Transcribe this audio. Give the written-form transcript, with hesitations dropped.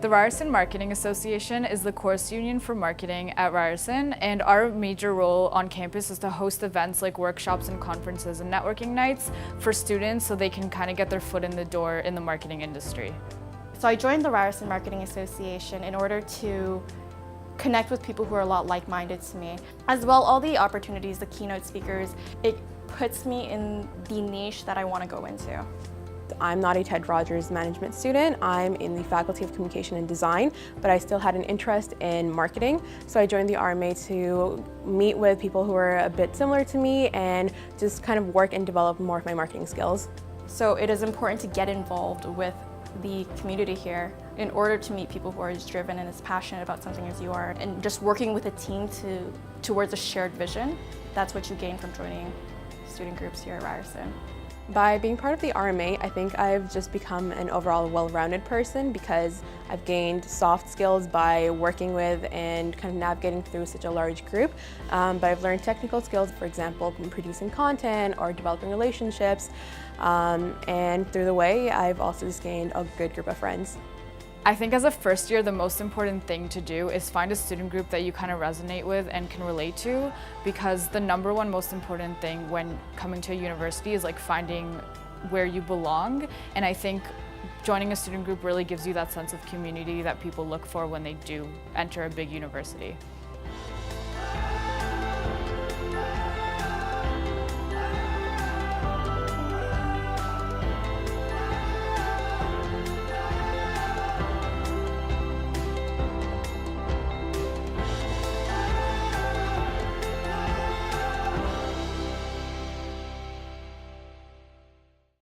The Ryerson Marketing Association is the course union for marketing at Ryerson, and our major role on campus is to host events like workshops and conferences and networking nights for students so they can kind of get their foot in the door in the marketing industry. So I joined the Ryerson Marketing Association in order to connect with people who are a lot like-minded to me. As well, all the opportunities, the keynote speakers, it puts me in the niche that I want to go into. I'm not a Ted Rogers management student. I'm in the Faculty of Communication and Design, but I still had an interest in marketing. So I joined the RMA to meet with people who are a bit similar to me and just kind of work and develop more of my marketing skills. So it is important to get involved with the community here in order to meet people who are as driven and as passionate about something as you are, and just working with a team towards a shared vision. That's what you gain from joining student groups here at Ryerson. By being part of the RMA, I think I've just become an overall well-rounded person because I've gained soft skills by working with and kind of navigating through such a large group. But I've learned technical skills, for example, in producing content or developing relationships. And through the way, I've also just gained a good group of friends. I think as a first year, the most important thing to do is find a student group that you kind of resonate with and can relate to, because the number one most important thing when coming to a university is like finding where you belong. And I think joining a student group really gives you that sense of community that people look for when they do enter a big university.